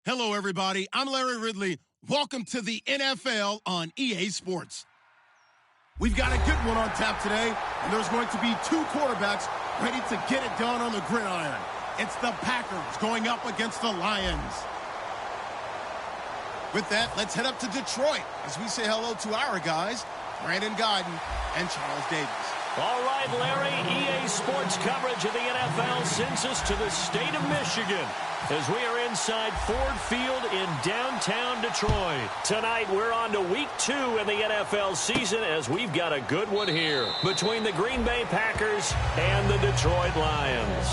Hello, everybody. I'm Larry Ridley. Welcome to the NFL on EA Sports. We've got a good one on tap today, and there's going to be two quarterbacks ready to get it done on the gridiron. It's the Packers going up against the Lions. With that, let's head up to Detroit as we say hello to our guys, Brandon Guyton and Charles Davis. All right, Larry, EA Sports coverage of the NFL sends us to the state of Michigan as we are inside Ford Field in downtown Detroit. Tonight, we're on to week 2 in the NFL season as we've got a good one here between the Green Bay Packers and the Detroit Lions.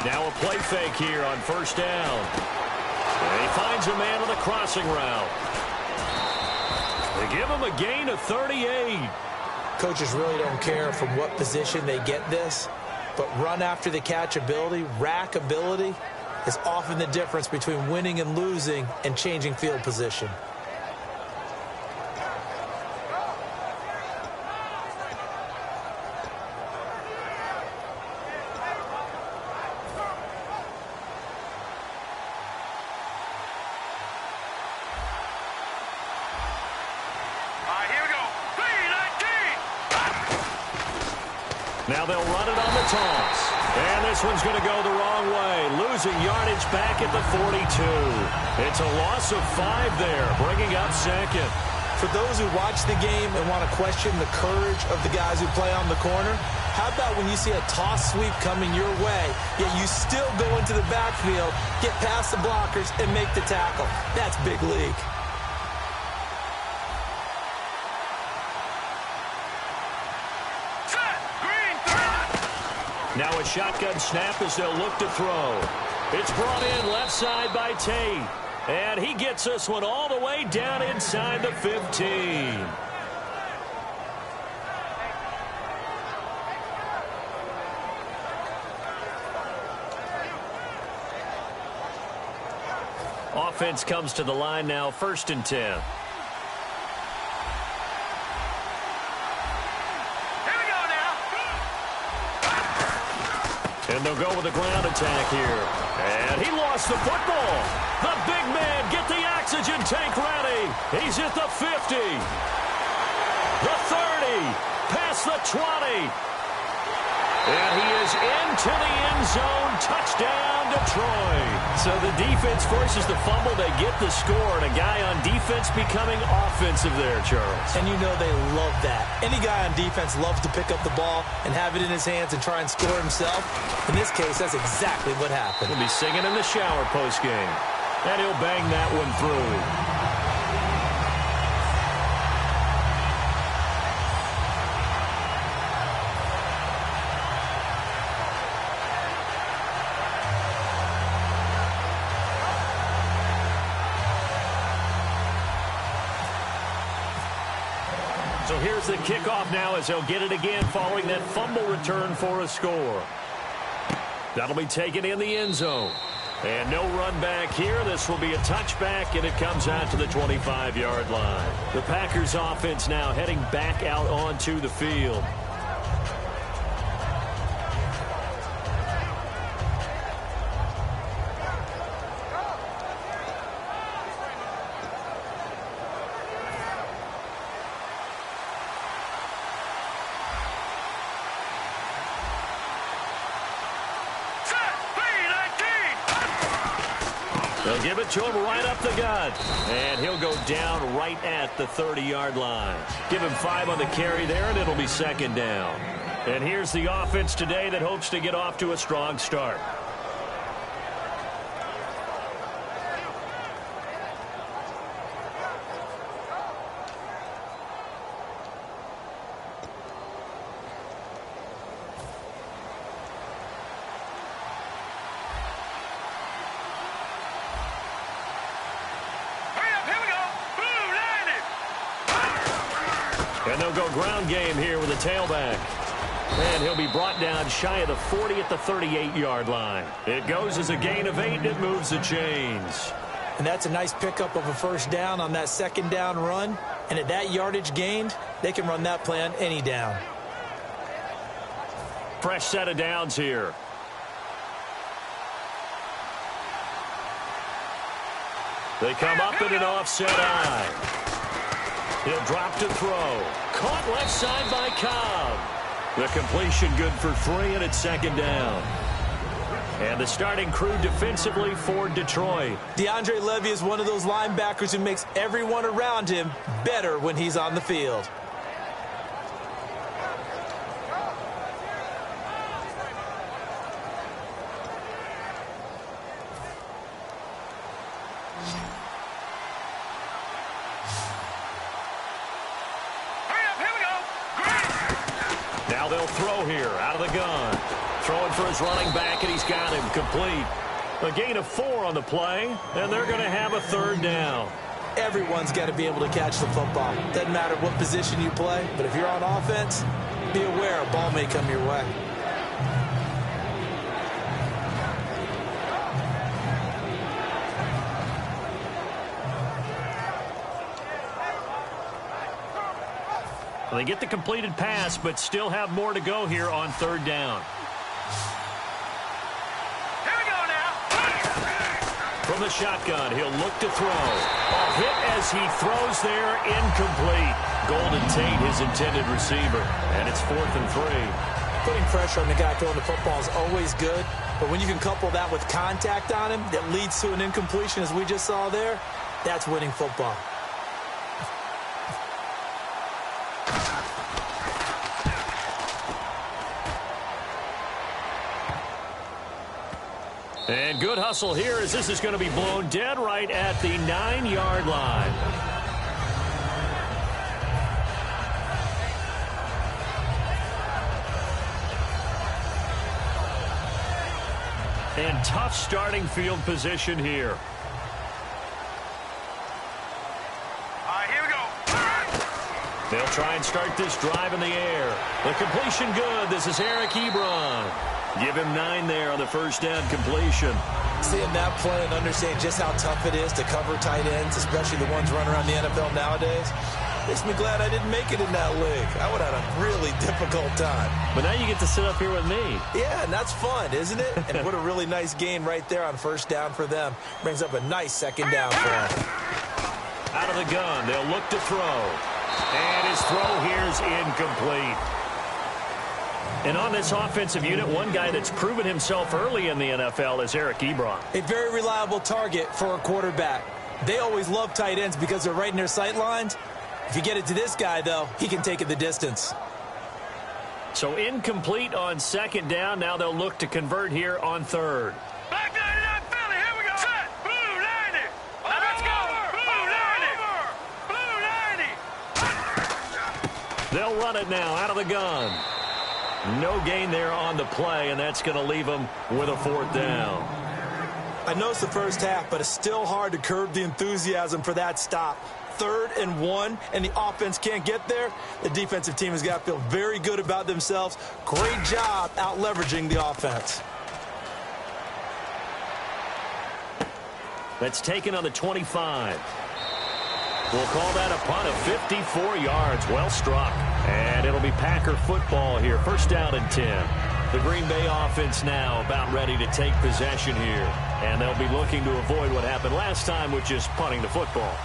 Now a play fake here on first down. And he finds a man on the crossing route. They give him a gain of 38. Coaches really don't care from what position they get this, but run after the catch ability, rack ability, is often the difference between winning and losing and changing field position. Now they'll run it on the toss. And this one's going to go the wrong way. Losing yardage back at the 42. It's a loss of 5 there, bringing up second. For those who watch the game and want to question the courage of the guys who play on the corner, how about when you see a toss sweep coming your way, yet you still go into the backfield, get past the blockers, and make the tackle? That's big league. Now a shotgun snap as they'll look to throw. It's brought in left side by Tate. And he gets this one all the way down inside the 15. Offense comes to the line now, 1st and 10. And they'll go with a ground attack here. And he lost the football. The big man, get the oxygen tank ready. He's at the 50. The 30. Past the 20. And he is into the end zone. Touchdown, Detroit. So the defense forces the fumble. They get the score. And a guy on defense becoming offensive there, Charles. And you know they love that. Any guy on defense loves to pick up the ball and have it in his hands and try and score himself. In this case, that's exactly what happened. He'll be singing in the shower postgame. And he'll bang that one through. So here's the kickoff now as they'll get it again following that fumble return for a score. That'll be taken in the end zone. And no run back here. This will be a touchback, and it comes out to the 25-yard line. The Packers offense now heading back out onto the field. They'll give it to him right up the gut. And he'll go down right at the 30-yard line. Give him 5 on the carry there, and it'll be 2nd down. And here's the offense today that hopes to get off to a strong start. And they'll go ground game here with a tailback. And he'll be brought down shy of the 40 at the 38-yard line. It goes as a gain of 8, and it moves the chains. And that's a nice pickup of a first down on that second down run. And at that yardage gained, they can run that play on any down. Fresh set of downs here. They come up in an offset eye. He'll drop to throw. Caught left side by Cobb. The completion good for 3, and it's second down. And the starting crew defensively for Detroit. DeAndre Levy is one of those linebackers who makes everyone around him better when he's on the field. Now they'll throw here out of the gun. Throwing for his running back, and he's got him complete. A gain of 4 on the play, and they're going to have a third down. Everyone's got to be able to catch the football. Doesn't matter what position you play, but if you're on offense, be aware a ball may come your way. They get the completed pass, but still have more to go here on third down. Here we go now. From the shotgun, he'll look to throw. A hit as he throws there, incomplete. Golden Tate, his intended receiver, and it's 4th and 3. Putting pressure on the guy throwing the football is always good, but when you can couple that with contact on him that leads to an incompletion, as we just saw there, that's winning football. And good hustle here as this is going to be blown dead right at the 9-yard line. And tough starting field position here. All right, here we go. They'll try and start this drive in the air. The completion good. This is Eric Ebron. Give him 9 there on the first down completion. Seeing that play and understanding just how tough it is to cover tight ends, especially the ones running around the NFL nowadays, makes me glad I didn't make it in that league. I would have had a really difficult time. But now you get to sit up here with me. Yeah, and that's fun, isn't it? And what a really nice gain right there on first down for them. Brings up a nice second down for them. Out of the gun, they'll look to throw. And his throw here is incomplete. And on this offensive unit, one guy that's proven himself early in the NFL is Eric Ebron. A very reliable target for a quarterback. They always love tight ends because they're right in their sight lines. If you get it to this guy, though, he can take it the distance. So incomplete on second down. Now they'll look to convert here on third. Black 99 Philly, here we go. Set. Blue 90. Let's go. Blue 90. Blue 90. They'll run it now out of the gun. No gain there on the play, and that's going to leave them with a 4th down. I know it's the first half, but it's still hard to curb the enthusiasm for that stop. 3rd and 1, and the offense can't get there. The defensive team has got to feel very good about themselves. Great job out leveraging the offense. That's taken on the 25. We'll call that a punt of 54 yards. Well struck. And it'll be Packer football here. First down and 10. The Green Bay offense now about ready to take possession here. And they'll be looking to avoid what happened last time, which is punting the football.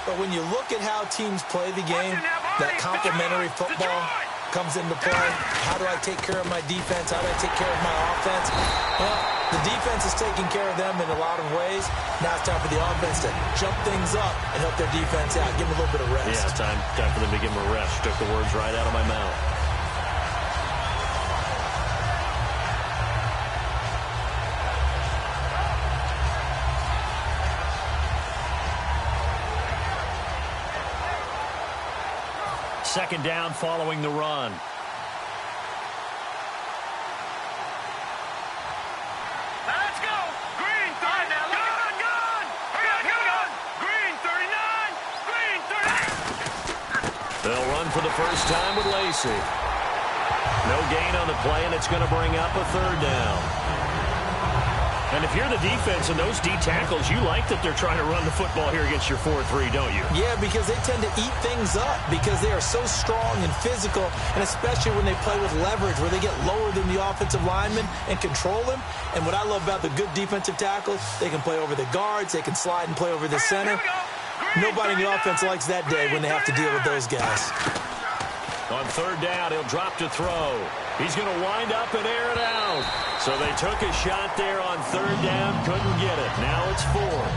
But when you look at how teams play the game, that complementary football comes into play. How do I take care of my defense? How do I take care of my offense? Well, the defense is taking care of them in a lot of ways. Now it's time for the offense to jump things up and help their defense out. Give them a little bit of rest. Yeah, time for them to give them a rest. Took the words right out of my mouth. Second down following the run. Let's go. Green 39. Gun. Green 39. Green 39. They'll run for the first time with Lacey. No gain on the play, and it's going to bring up a third down. And if you're the defense and those D tackles, you like that they're trying to run the football here against your 4-3, don't you? Yeah, because they tend to eat things up because they are so strong and physical, and especially when they play with leverage where they get lower than the offensive lineman and control him. And what I love about the good defensive tackles, they can play over the guards, they can slide and play over the center. Nobody in the offense likes that day when they have to deal with those guys. On third down, he'll drop to throw. He's going to wind up and air it out. So they took a shot there on third down, couldn't get it. Now it's fourth.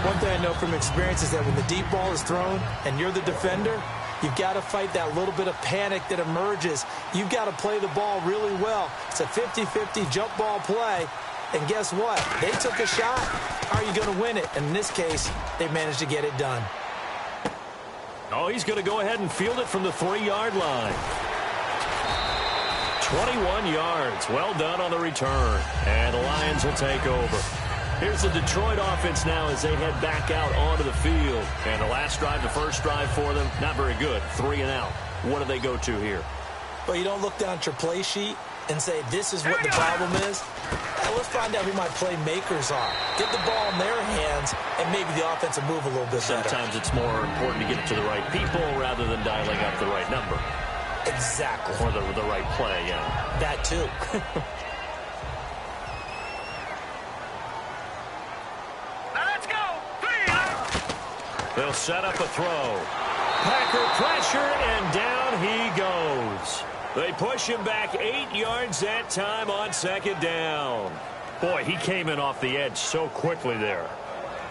One thing I know from experience is that when the deep ball is thrown and you're the defender, you've got to fight that little bit of panic that emerges. You've got to play the ball really well. It's a 50-50 jump ball play. And guess what? They took a shot. How are you going to win it? And in this case, they managed to get it done. Oh, he's going to go ahead and field it from the 3-yard line. 21 yards. Well done on the return. And the Lions will take over. Here's the Detroit offense now as they head back out onto the field. And the last drive, the first drive for them, not very good. 3 and out. What do they go to here? Well, you don't look down at your play sheet and say, this is what the problem is. Now, let's find out who my playmakers are. Get the ball in their hands, and maybe the offense will move a little bit better. Sometimes it's more important to get it to the right people rather than dialing up the right number. Exactly. Or the right play, yeah. That too. Now let's go. They'll set up a throw. Packer pressure, and down he goes. They push him back 8 yards that time on second down. Boy, he came in off the edge so quickly there.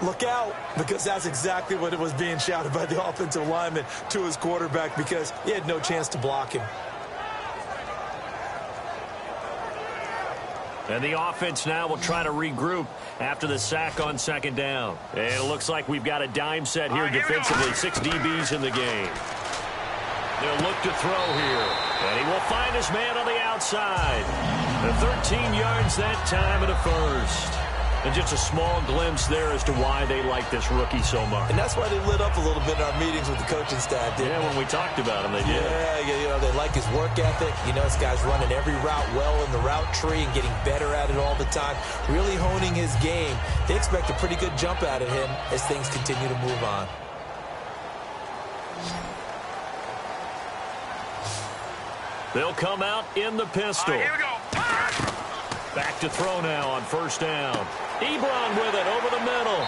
Look out, because that's exactly what it was being shouted by the offensive lineman to his quarterback because he had no chance to block him. And the offense now will try to regroup after the sack on second down. And it looks like we've got a dime set here defensively. 6 DBs in the game. They'll look to throw here. And he will find his man on the outside. The 13 yards that time and a first. And just a small glimpse there as to why they like this rookie so much. And that's why they lit up a little bit in our meetings with the coaching staff, didn't they? When we talked about him, they did. Yeah, you know, they like his work ethic. You know, this guy's running every route well in the route tree and getting better at it all the time, really honing his game. They expect a pretty good jump out of him as things continue to move on. They'll come out in the pistol. Here we go. Back to throw now on first down. Ebron with it over the middle.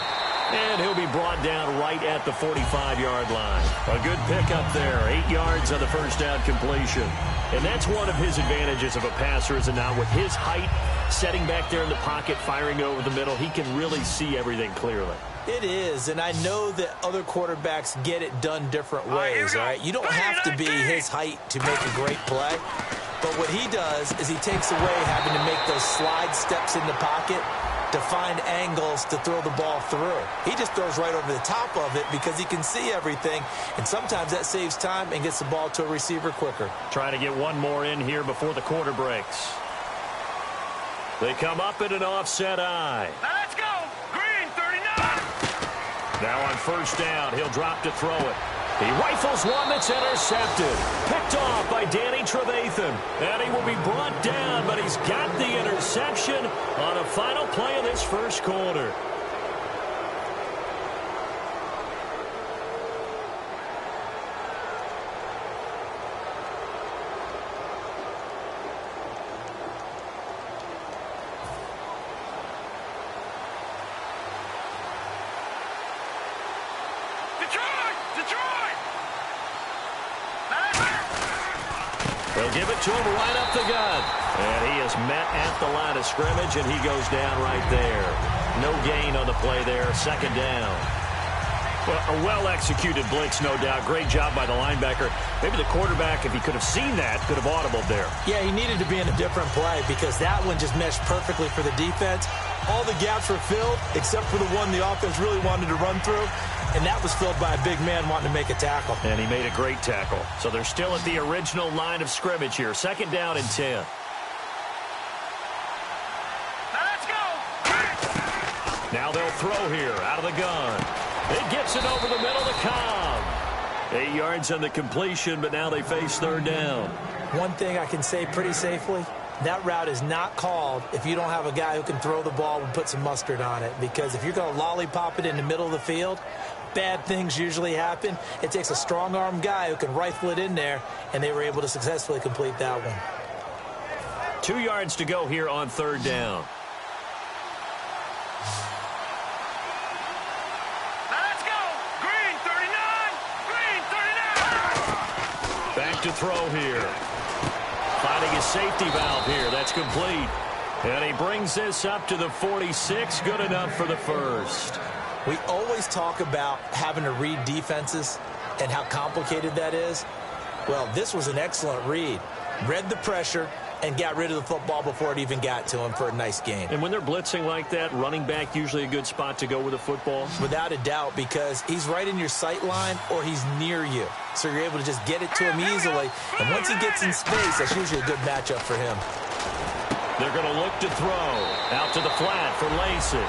And he'll be brought down right at the 45-yard line. A good pickup there. 8 yards on the first down completion. And that's one of his advantages of a passer, is now with his height, setting back there in the pocket, firing over the middle, he can really see everything clearly. It is, and I know that other quarterbacks get it done different ways, all right? You don't have to be his height to make a great play. But what he does is he takes away having to make those slide steps in the pocket to find angles to throw the ball through. He just throws right over the top of it because he can see everything, and sometimes that saves time and gets the ball to a receiver quicker. Trying to get one more in here before the quarter breaks. They come up in an offset eye. Now let's go. Green, 39. Now on first down, he'll drop to throw it. He rifles one that's intercepted. Picked off by Danny Trevathan. And he will be brought down, but he's got the interception on a final play of this first quarter. They'll give it to him right up the gut. And he is met at the line of scrimmage, and he goes down right there. No gain on the play there. Second down. Well, a well-executed blitz, no doubt. Great job by the linebacker. Maybe the quarterback, if he could have seen that, could have audibled there. Yeah, he needed to be in a different play because that one just meshed perfectly for the defense. All the gaps were filled except for the one the offense really wanted to run through, and that was filled by a big man wanting to make a tackle. And he made a great tackle. So they're still at the original line of scrimmage here. Second down and 10. Let's go. Now they'll throw here out of the gun. It gets it over the middle to Cobb. 8 yards on the completion, but now they face third down. One thing I can say pretty safely, that route is not called if you don't have a guy who can throw the ball and put some mustard on it. Because if you're going to lollipop it in the middle of the field, bad things usually happen. It takes a strong-arm guy who can rifle it in there, and they were able to successfully complete that one. 2 yards to go here on 3rd down. Let's go. Green 39. Green 39. Back to throw here. Finding his safety valve here. That's complete. And he brings this up to the 46. Good enough for the first. We always talk about having to read defenses and how complicated that is. Well, this was an excellent read. Read the pressure and got rid of the football before it even got to him for a nice gain. And when they're blitzing like that, running back usually a good spot to go with the football? Without a doubt, because he's right in your sight line or he's near you. So you're able to just get it to him easily. And once he gets in space, that's usually a good matchup for him. They're going to look to throw. Out to the flat for Lacey.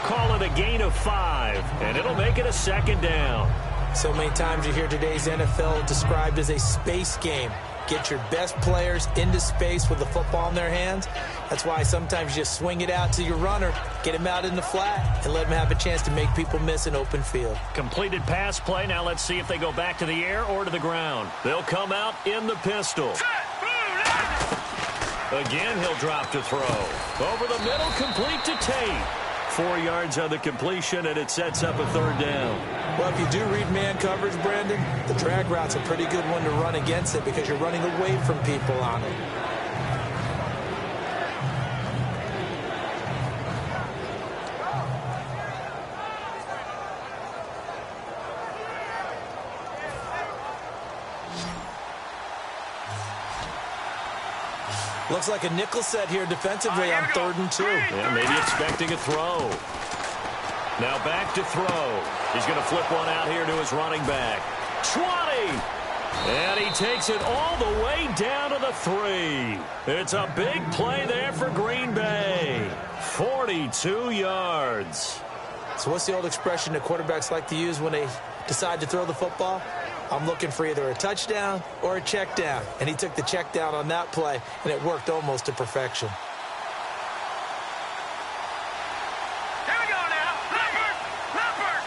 Call it a gain of 5, and it'll make it a 2nd down. So many times you hear today's NFL described as a space game. Get your best players into space with the football in their hands. That's why sometimes you just swing it out to your runner, get him out in the flat, and let him have a chance to make people miss an open field. Completed pass play. Now let's see if they go back to the air or to the ground. They'll come out in the pistol. Again, he'll drop to throw. Over the middle, complete to Tate. 4 yards on the completion, and it sets up a 3rd down. Well, if you do read man coverage, Brandon, the drag route's a pretty good one to run against it because you're running away from people on it. Looks like a nickel set here defensively on 3rd and 2. Yeah, maybe expecting a throw. Now back to throw. He's going to flip one out here to his running back. 20! And he takes it all the way down to the 3. It's a big play there for Green Bay. 42 yards. So what's the old expression that quarterbacks like to use when they decide to throw the football? I'm looking for either a touchdown or a check down. And he took the check down on that play, and it worked almost to perfection. Here we go now. Leopard. Leopard.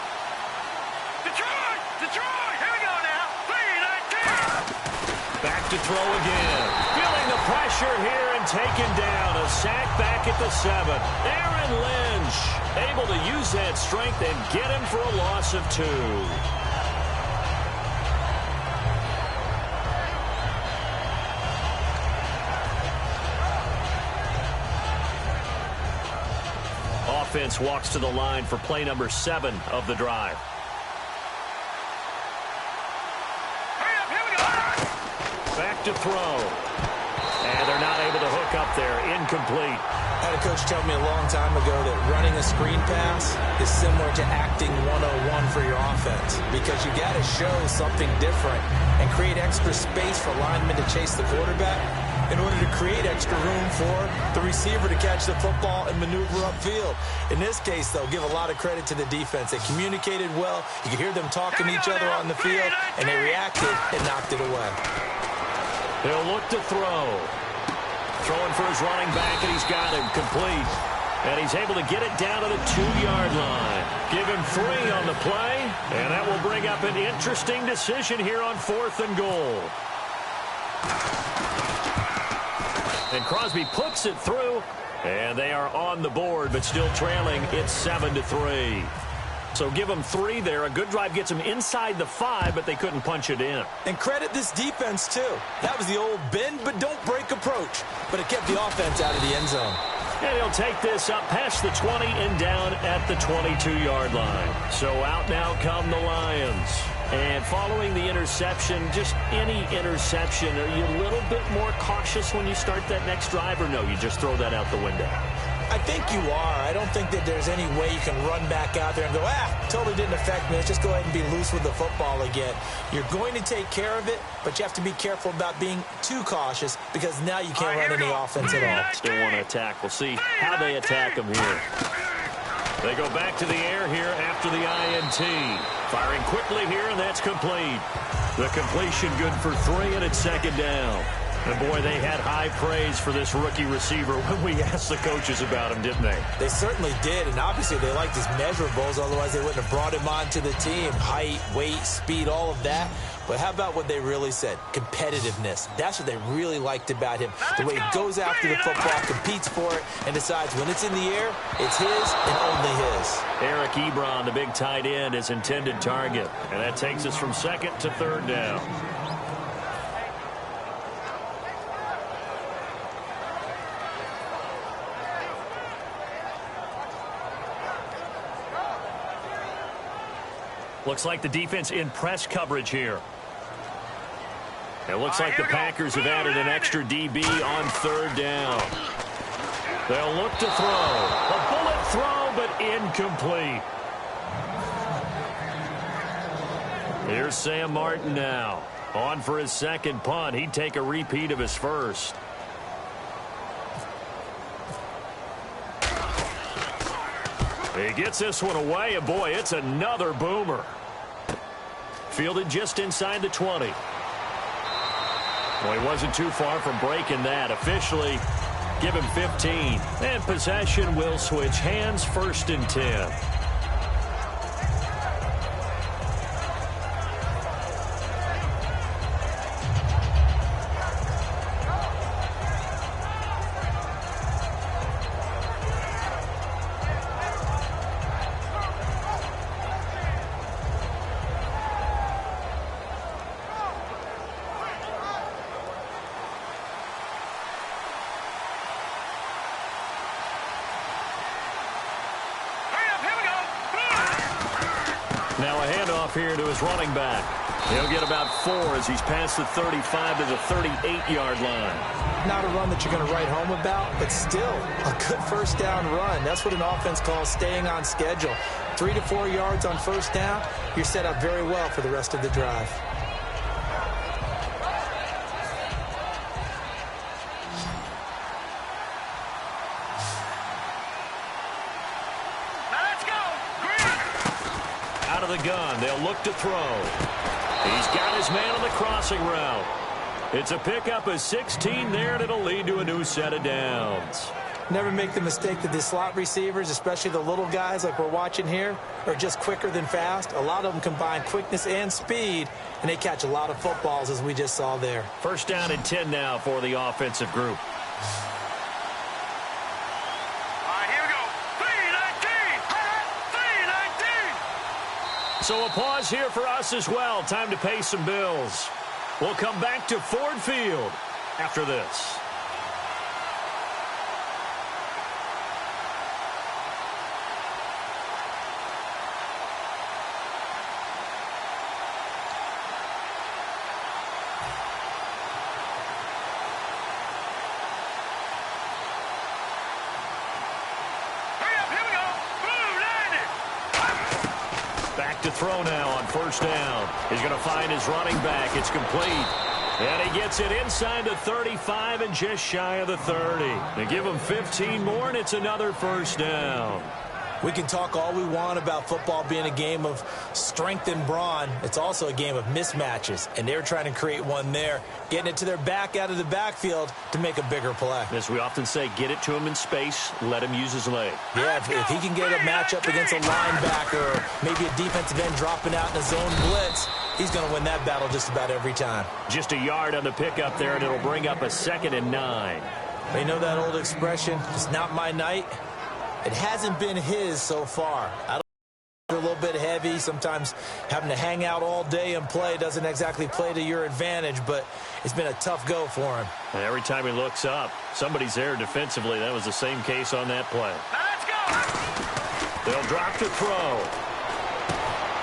Detroit. Detroit. Here we go now. 3-19. Back to throw again. Feeling the pressure here and taken down. A sack back at the 7. Aaron Lynch able to use that strength and get him for a loss of 2. Offense walks to the line for play number 7 of the drive. Hurry up. Here we go. Back to throw. And they're not able to hook up there. Incomplete. I had a coach tell me a long time ago that running a screen pass is similar to acting 101 for your offense because you got to show something different and create extra space for linemen to chase the quarterback in order to create extra room for the receiver to catch the football and maneuver upfield. In this case, though, give a lot of credit to the defense. They communicated well. You could hear them talking to each other on the field, and they reacted and knocked it away. He'll look to throw. Throwing for his running back, and he's got him complete. And he's able to get it down to the 2-yard line. Give him 3 on the play, and that will bring up an interesting decision here on 4th and goal. And Crosby puts it through, and they are on the board, but still trailing. It's 7-3. So give them 3 there. A good drive gets them inside the 5, but they couldn't punch it in. And credit this defense, too. That was the old bend but don't break approach, but it kept the offense out of the end zone. And he'll take this up past the 20 and down at the 22-yard line. So out now come the Lions. And following the interception, just any interception, are you a little bit more cautious when you start that next drive, or no, you just throw that out the window? I think you are. I don't think that there's any way you can run back out there and go, totally didn't affect me. Let's just go ahead and be loose with the football again. You're going to take care of it, but you have to be careful about being too cautious because now you can't run any offense at all. Still want to attack. We'll see how they attack them here. They go back to the air here after the INT. Firing quickly here, and that's complete. The completion good for 3, and it's 2nd down. And boy, they had high praise for this rookie receiver when we asked the coaches about him, didn't they? They certainly did, and obviously they liked his measurables, otherwise they wouldn't have brought him onto the team. Height, weight, speed, all of that. But how about what they really said? Competitiveness. That's what they really liked about him. The way he goes after the football, competes for it, and decides when it's in the air, it's his and only his. Eric Ebron, the big tight end, his intended target. And that takes us from second to third down. Looks like the defense in press coverage here. It looks like the Packers have added an extra DB on third down. They'll look to throw. A bullet throw, but incomplete. Here's Sam Martin now. On for his second punt. He'd take a repeat of his first. He gets this one away, and boy, it's another boomer. Fielded just inside the 20. Well, he wasn't too far from breaking that. Officially, give him 15. And possession will switch hands, 1st and 10. Now a handoff here to his running back. He'll get about 4 as he's past the 35 to the 38-yard line. Not a run that you're going to write home about, but still a good first down run. That's what an offense calls staying on schedule. 3 to 4 yards on first down, you're set up very well for the rest of the drive. The gun. They'll look to throw. He's got his man on the crossing route. It's a pickup of 16 there, and it'll lead to a new set of downs. Never make the mistake that the slot receivers, especially the little guys like we're watching here, are just quicker than fast. A lot of them combine quickness and speed, and they catch a lot of footballs, as we just saw there. 1st down and 10 now for the offensive group. So a pause here for us as well. Time to pay some bills. We'll come back to Ford Field after this. To throw now on 1st down. He's going to find his running back. It's complete. And he gets it inside the 35 and just shy of the 30. They give him 15 more, and it's another 1st down. We can talk all we want about football being a game of strength and brawn. It's also a game of mismatches, and they're trying to create one there, getting it to their back out of the backfield to make a bigger play. As we often say, get it to him in space, let him use his leg. Yeah, if he can get a matchup against a linebacker or maybe a defensive end dropping out in a zone blitz, he's going to win that battle just about every time. Just a yard on the pickup there, and it'll bring up a 2nd and 9. You know that old expression, it's not my night? It hasn't been his so far. I don't know, a little bit heavy. Sometimes having to hang out all day and play doesn't exactly play to your advantage, but it's been a tough go for him. And every time he looks up, somebody's there defensively. That was the same case on that play. Let's go! They'll drop to throw.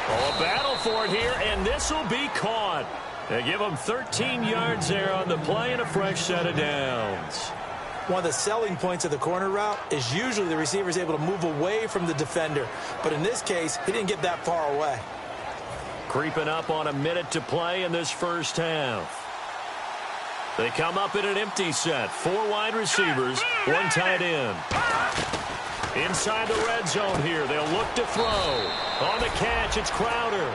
Oh, a battle for it here, and this will be caught. They give him 13 yards there on the play and a fresh set of downs. One of the selling points of the corner route is usually the receiver is able to move away from the defender. But in this case, he didn't get that far away. Creeping up on a minute to play in this 1st half. They come up in an empty set. 4 wide receivers, 1 tight end. Inside the red zone here, they'll look to throw. On the catch, it's Crowder.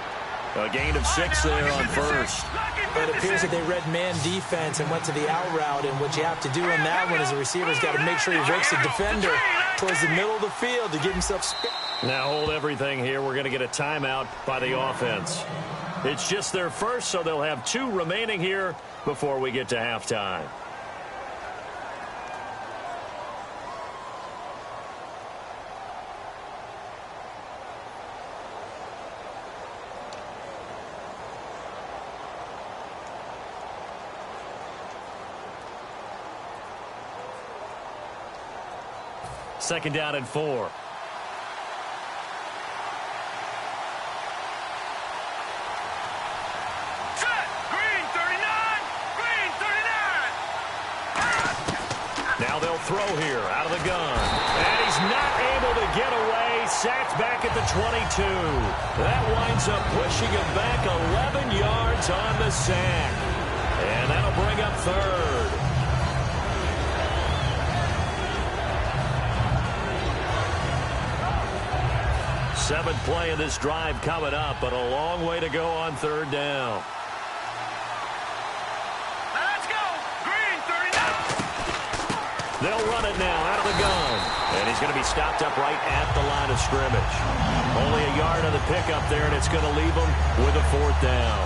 A gain of 6 there on first. But it appears that they read man defense and went to the out route, and what you have to do on that one is the receiver's got to make sure he rakes the defender towards the middle of the field to give himself space. Now hold everything here. We're going to get a timeout by the offense. It's just their first, so they'll have 2 remaining here before we get to halftime. Second down and 4. Set. Green 39. Green 39. Now they'll throw here out of the gun. And he's not able to get away. Sacked back at the 22. That winds up pushing him back 11 yards on the sack. And that'll bring up third. Seventh play of this drive coming up, but a long way to go on third down. Let's go. Green 39. They'll run it now out of the gun. And he's going to be stopped up right at the line of scrimmage. Only a yard on the pickup there, and it's going to leave him with a 4th down.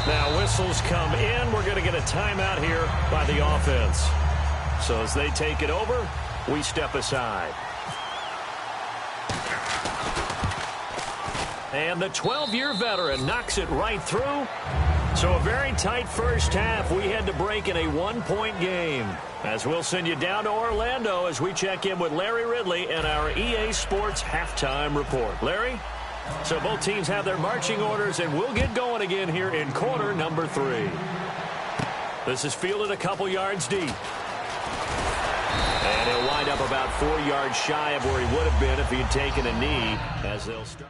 Now whistles come in. We're going to get a timeout here by the offense. So as they take it over, we step aside. And the 12-year veteran knocks it right through. So a very tight first half. We had to break in a 1-point game. As we'll send you down to Orlando as we check in with Larry Ridley and our EA Sports halftime report. Larry? So both teams have their marching orders, and we'll get going again here in quarter number 3. This is fielded a couple yards deep. And he'll wind up about 4 yards shy of where he would have been if he had taken a knee as they'll start.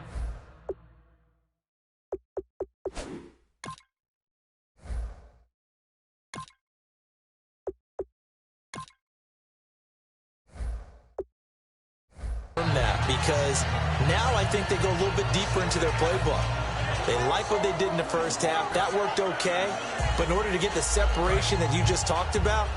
Because now I think they go a little bit deeper into their playbook. They like what they did in the first half. That worked okay. But in order to get the separation that you just talked about,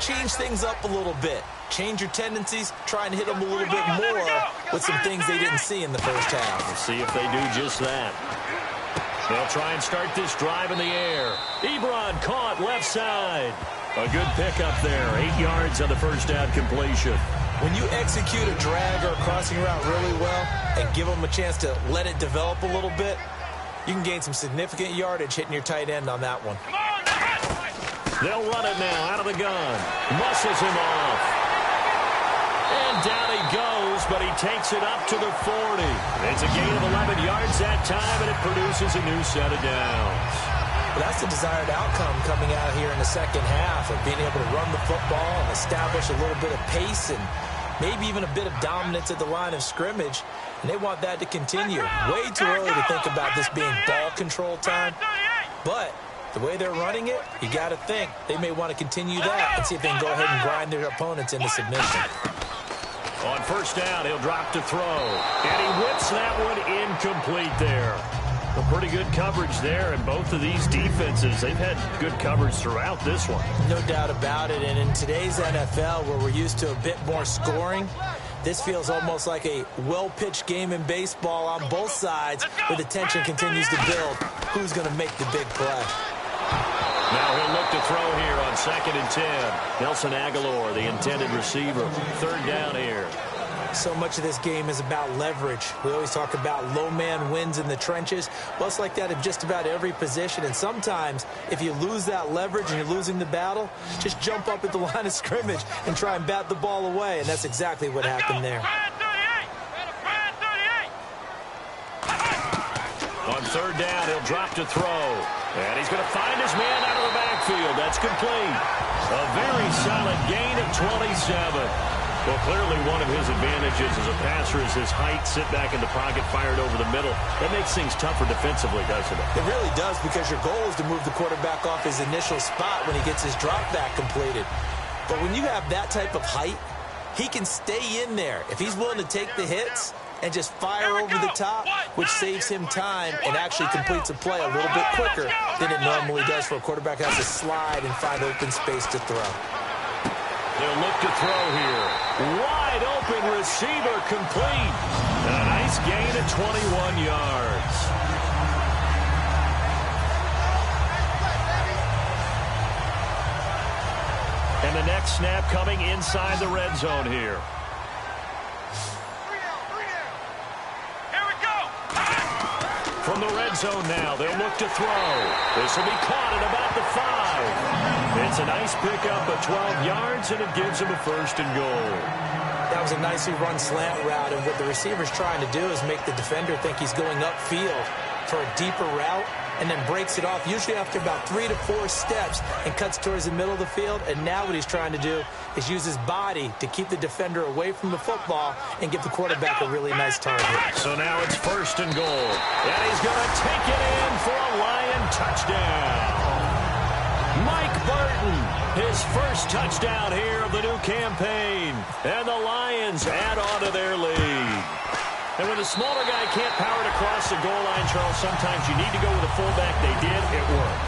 change things up a little bit. Change your tendencies. Try and hit them a little bit more with some things they didn't see in the first half. We'll see if they do just that. They'll try and start this drive in the air. Ebron caught left side. A good pickup there. 8 yards on the first down completion. When you execute a drag or a crossing route really well and give them a chance to let it develop a little bit, you can gain some significant yardage hitting your tight end on that one. They'll run it now out of the gun. Muscles him off. And down he goes, but he takes it up to the 40. It's a gain of 11 yards that time, and it produces a new set of downs. But that's the desired outcome coming out here in the second half of being able to run the football and establish a little bit of pace and maybe even a bit of dominance at the line of scrimmage. And they want that to continue. Way too early to think about this being ball control time. But the way they're running it, you got to think they may want to continue that and see if they can go ahead and grind their opponents into submission. On first down, he'll drop to throw. And he whips that one incomplete there. A pretty good coverage there, and both of these defenses, they've had good coverage throughout this one. No doubt about it, and in today's NFL, where we're used to a bit more scoring, this feels almost like a well-pitched game in baseball on both sides, where the tension continues to build. Who's going to make the big play? Now he'll look to throw here on 2nd and 10. Nelson Aguilar, the intended receiver. Third down here. So much of this game is about leverage. We always talk about low man wins in the trenches. Well, it's like that in just about every position. And sometimes, if you lose that leverage and you're losing the battle, just jump up at the line of scrimmage and try and bat the ball away. And that's exactly what happened there. On third down, he'll drop to throw. And he's going to find his man out of the backfield. That's complete. A very solid gain of 27. Well, clearly one of his advantages as a passer is his height, sit back in the pocket, fired over the middle. That makes things tougher defensively, doesn't it? It really does, because your goal is to move the quarterback off his initial spot when he gets his drop back completed. But when you have that type of height, he can stay in there. If he's willing to take the hits, and just fire over the top, which saves him time and actually completes a play a little bit quicker than it normally does for a quarterback who has to slide and find open space to throw. They'll look to throw here. Wide open receiver complete. And a nice gain of 21 yards. And the next snap coming inside the red zone here. Here we go. From the red zone now, they'll look to throw. This will be caught at about the 5. It's a nice pickup of 12 yards, and it gives him a first and goal. That was a nicely run slant route, and what the receiver's trying to do is make the defender think he's going upfield for a deeper route, and then breaks it off, usually after about 3 to 4 steps, and cuts towards the middle of the field. And now what he's trying to do is use his body to keep the defender away from the football and give the quarterback a really nice target. So now it's first and goal, and he's going to take it in for a Lion touchdown. Mike Burton, his first touchdown here of the new campaign. And the Lions add on to their lead. And when the smaller guy can't power it across the goal line, Charles, sometimes you need to go with a fullback. They did. It worked.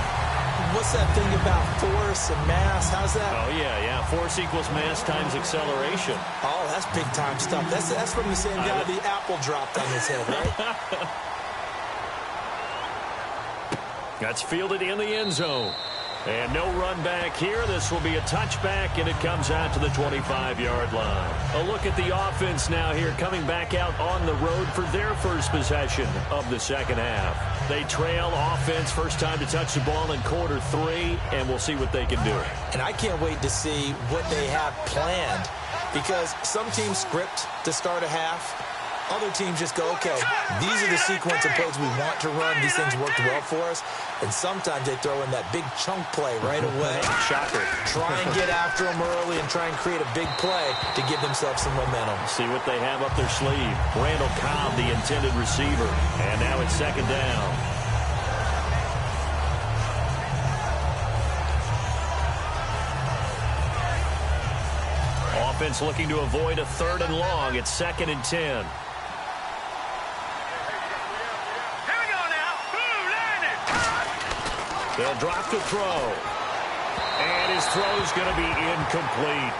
What's that thing about force and mass? How's that? Oh, yeah. Force equals mass times acceleration. Oh, that's big-time stuff. That's from the same guy the apple dropped on his head, right? That's fielded in the end zone. And no run back here. This will be a touchback, and it comes out to the 25-yard line. A look at the offense now here, coming back out on the road for their first possession of the second half. They trail offense, first time to touch the ball in quarter 3, and we'll see what they can do. And I can't wait to see what they have planned, because some teams script to start a half. Other teams just go, okay, these are the sequence of plays we want to run. These things worked well for us. And sometimes they throw in that big chunk play right away. Shocker. Try and get after them early and try and create a big play to give themselves some momentum. See what they have up their sleeve. Randall Cobb, the intended receiver. And now it's second down. Offense looking to avoid a 3rd and long. It's 2nd and 10. They'll drop to throw. And his throw's going to be incomplete.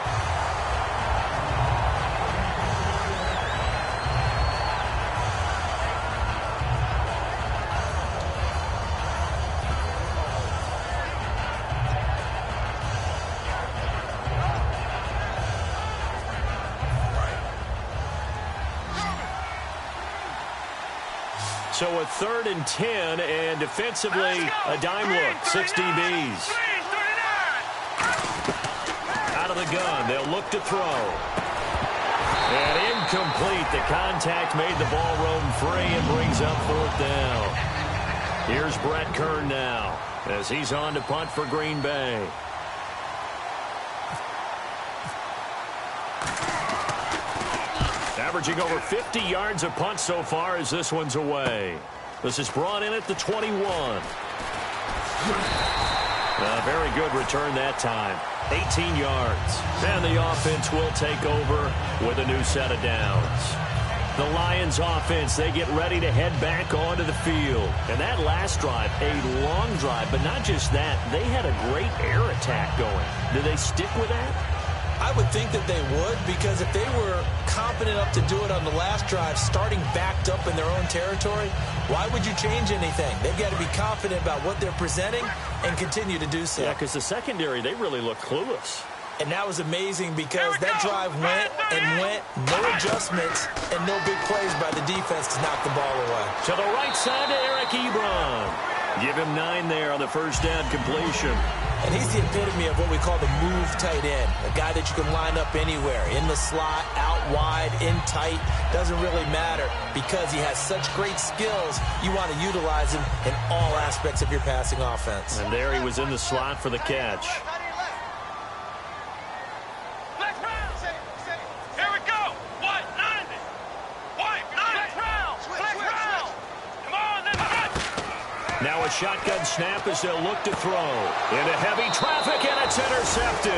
So a 3rd and 10, and defensively, a dime look. 6 DBs. Out of the gun, they'll look to throw. And incomplete. The contact made the ball roam free and brings up 4th down. Here's Brett Kern now, as he's on to punt for Green Bay. Averaging over 50 yards a punt so far as this one's away. This is brought in at the 21. A very good return that time. 18 yards. And the offense will take over with a new set of downs. The Lions offense, they get ready to head back onto the field. And that last drive, a long drive, but not just that. They had a great air attack going. Do they stick with that? I would think that they would, because if they were confident enough to do it on the last drive, starting backed up in their own territory, why would you change anything? They've got to be confident about what they're presenting and continue to do so. Yeah, because the secondary, they really look clueless. And that was amazing, because that drive went and went, no adjustments, and no big plays by the defense to knock the ball away. To the right side to Eric Ebron. Give him 9 there on the first down completion. And he's the epitome of what we call the move tight end. A guy that you can line up anywhere. In the slot, out wide, in tight. Doesn't really matter, because he has such great skills. You want to utilize him in all aspects of your passing offense. And there he was in the slot for the catch. Here we go. White, 90. White, 90. Flex round. Come on, let's go. Now a shotgun snap as they'll look to throw. Into heavy traffic, and it's intercepted.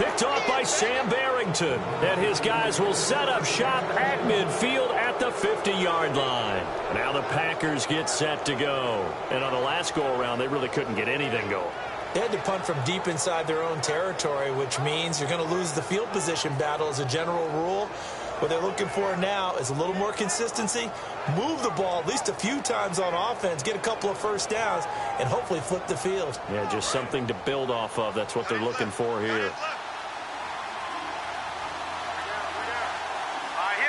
Picked off by Sam Barrington. And his guys will set up shop at midfield at the 50-yard line. Now the Packers get set to go. And on the last go-around, they really couldn't get anything going. They had to punt from deep inside their own territory, which means you're going to lose the field position battle as a general rule. What they're looking for now is a little more consistency, move the ball at least a few times on offense, get a couple of first downs, and hopefully flip the field. Yeah, just something to build off of. That's what they're looking for here. Here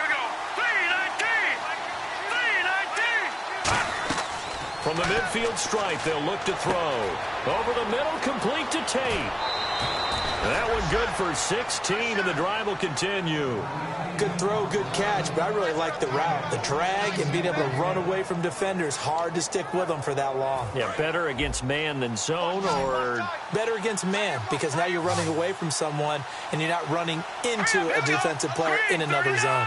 we go. 3-19. From the midfield stripe, they'll look to throw. Over the middle, complete to Tate. That one good for 16, and the drive will continue. Good throw, good catch, but I really like the route. The drag and being able to run away from defenders, hard to stick with them for that long. Yeah, better against man than zone, or? Better against man, because now you're running away from someone, and you're not running into a defensive player in another zone.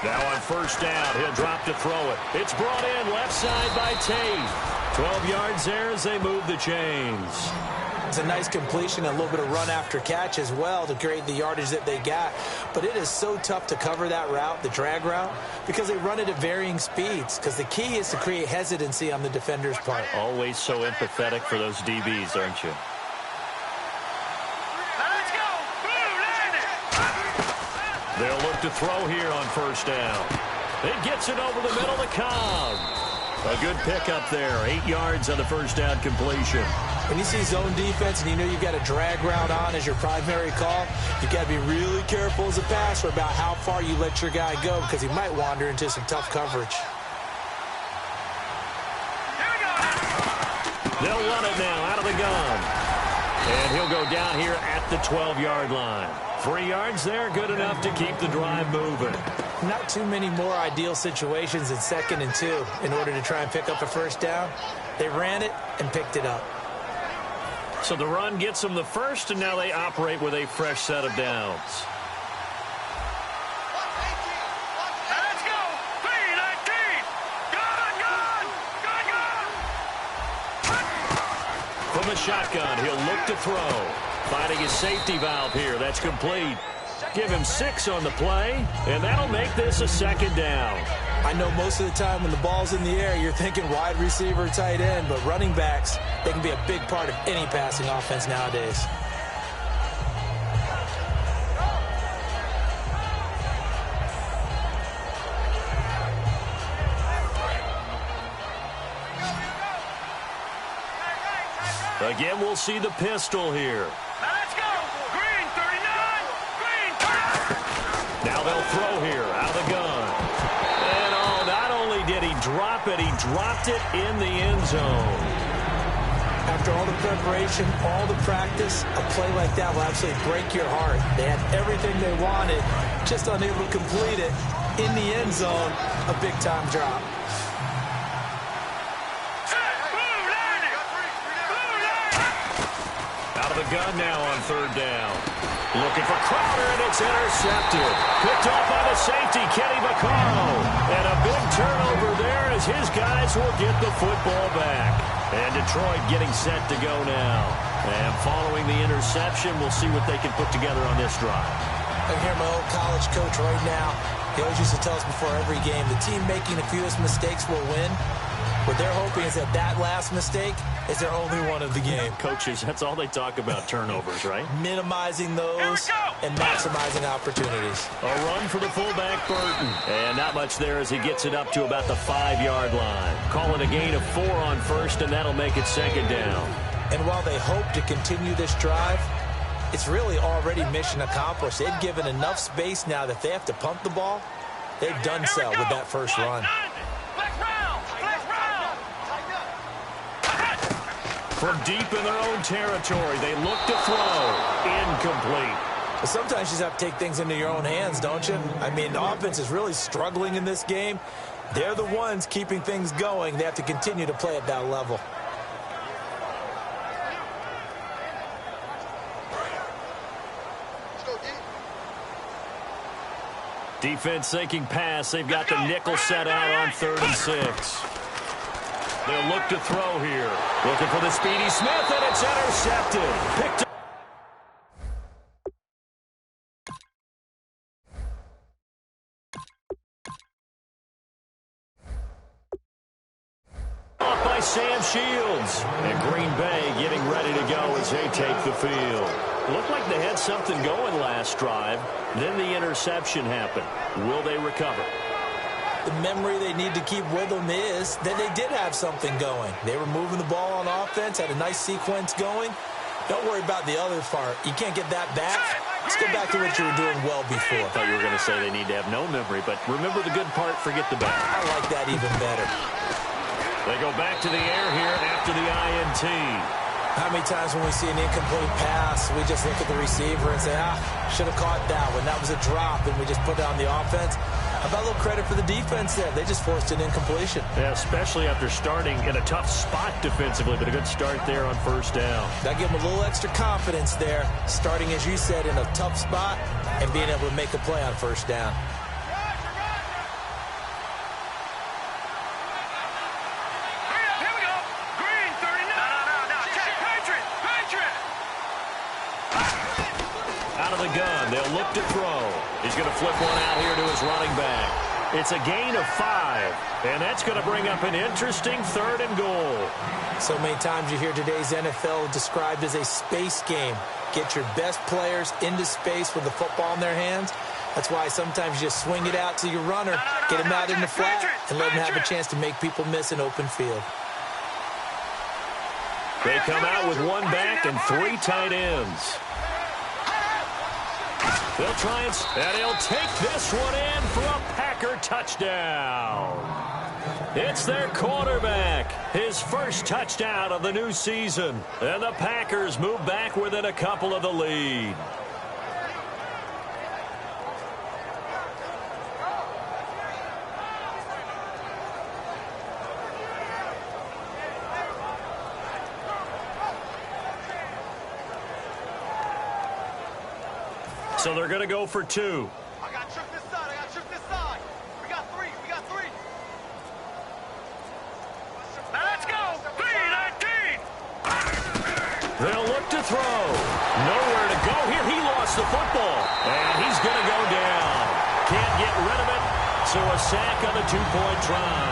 Now on first down, he'll drop to throw it. It's brought in left side by Tate. 12 yards there as they move the chains. It's a nice completion, a little bit of run after catch as well to create the yardage that they got. But it is so tough to cover that route, the drag route, because they run it at varying speeds. Because the key is to create hesitancy on the defender's part. Always so empathetic for those DBs, aren't you? Let's go. They'll look to throw here on first down. It gets it over the middle to Cobb. A good pickup there. 8 yards on the first down completion. When you see zone defense and you know you've got a drag route on as your primary call, you've got to be really careful as a passer about how far you let your guy go because he might wander into some tough coverage. They'll run it now out of the gun. And he'll go down here at the 12-yard line. 3 yards there, good enough to keep the drive moving. Not too many more ideal situations in 2nd and 2 in order to try and pick up a first down. They ran it and picked it up. So the run gets them the first, and now they operate with a fresh set of downs. Let's go. 3-19. Gone. From the shotgun, he'll look to throw. Finding his safety valve here. That's complete. Give him 6 on the play, and that'll make this a 2nd down. I know most of the time when the ball's in the air, you're thinking wide receiver, tight end, but running backs, they can be a big part of any passing offense nowadays. Again, we'll see the pistol here. Let's go. Green 39. Green 39. Now they'll throw here out of the gun. And oh, not only did he drop it, he dropped it in the end zone. After all the preparation, all the practice, a play like that will absolutely break your heart. They had everything they wanted, just unable to complete it. In the end zone, a big-time drop. Out of the gun now on 3rd down. Looking for Crowder, and it's intercepted. Picked off by the safety, Kenny Vaccaro. And a big turnover there as his guys will get the football back. And Detroit getting set to go now. And following the interception, we'll see what they can put together on this drive. I can hear my old college coach right now. He always used to tell us before every game, the team making the fewest mistakes will win. What they're hoping is that last mistake is their only one of the game. Coaches, that's all they talk about, turnovers, right? Minimizing those and maximizing opportunities. A run for the fullback, Burton. And not much there as he gets it up to about the 5-yard line. Call it a gain of 4 on first, and that'll make it 2nd down. And while they hope to continue this drive, it's really already mission accomplished. They've given enough space now that they have to pump the ball. They've done so with that first run. From deep in their own territory, they look to throw. Incomplete. But sometimes you just have to take things into your own hands, don't you? I mean, the offense is really struggling in this game. They're the ones keeping things going. They have to continue to play at that level. Defense thinking pass. They've got the nickel set out on 3rd and 6. They'll look to throw here. Looking for the speedy Smith, and it's intercepted. Picked up by Sam Shields. And Green Bay getting ready to go as they take the field. Looked like they had something going last drive. Then the interception happened. Will they recover? The memory they need to keep with them is that they did have something going. They were moving the ball on offense, had a nice sequence going. Don't worry about the other part. You can't get that back. Let's go back to what you were doing well before. I thought you were going to say they need to have no memory, but remember the good part, forget the bad. I like that even better. They go back to the air here after the INT. How many times when we see an incomplete pass, we just look at the receiver and say, should have caught that one. That was a drop, and we just put it on the offense. How about a little credit for the defense there? They just forced an incompletion. Yeah, especially after starting in a tough spot defensively, but a good start there on first down. That gave them a little extra confidence there, starting, as you said, in a tough spot and being able to make a play on first down. Out of the gun, they'll look to throw. He's going to flip one out here to his running back. It's a gain of 5, and that's going to bring up an interesting 3rd and goal. So many times you hear today's NFL described as a space game. Get your best players into space with the football in their hands. That's why sometimes you just swing it out to your runner, get him out in the flat, and let him have a chance to make people miss an open field. They come out with 1 back and 3 tight ends. They'll try and he'll take this one in for a Packer touchdown. It's their quarterback, his first touchdown of the new season. And the Packers move back within a couple of the lead. So they're going to go for 2. I got tripped this side. I got tripped this side. We got 3. We got 3. Now let's go. 3-19. They'll look to throw. Nowhere to go here. He lost the football. And he's going to go down. Can't get rid of it. So a sack on the 2-point try.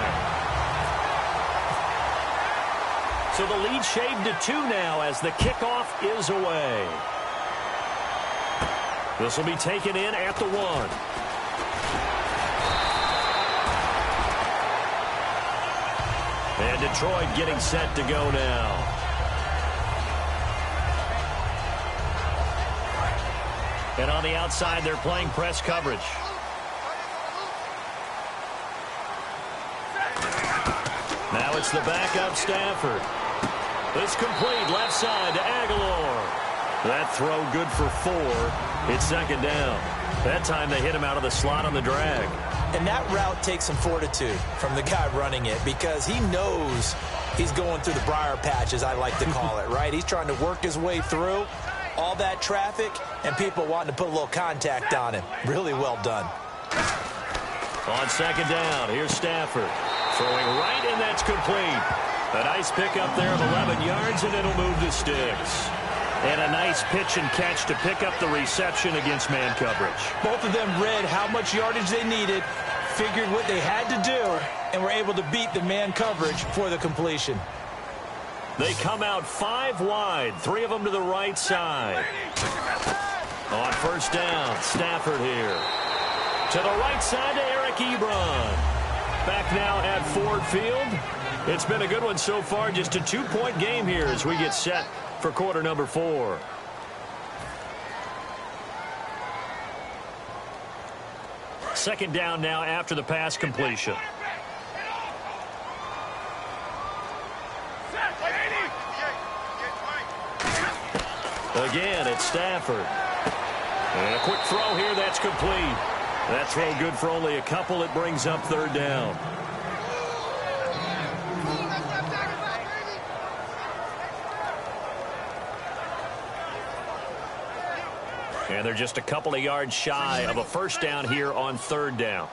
So the lead shaved to 2 now as the kickoff is away. This will be taken in at the 1. And Detroit getting set to go now. And on the outside, they're playing press coverage. Now it's the backup Stafford. It's complete left side to Aguilar. That throw good for 4. It's 2nd down. That time they hit him out of the slot on the drag. And that route takes some fortitude from the guy running it because he knows he's going through the briar patch, as I like to call it, right? He's trying to work his way through all that traffic and people wanting to put a little contact on him. Really well done. On 2nd down, here's Stafford. Throwing right, and that's complete. A nice pickup there of 11 yards, and it'll move the sticks. And a nice pitch and catch to pick up the reception against man coverage. Both of them read how much yardage they needed, figured what they had to do, and were able to beat the man coverage for the completion. They come out 5 wide, 3 of them to the right side. On first down, Stafford here. To the right side to Eric Ebron. Back now at Ford Field. It's been a good one so far, just a 2-point game here as we get set for quarter number 4. Second down now after the pass completion. Again, it's Stafford. And a quick throw here, that's complete. That throw good for only a couple. It brings up 3rd down. And they're just a couple of yards shy of a first down here on 3rd down.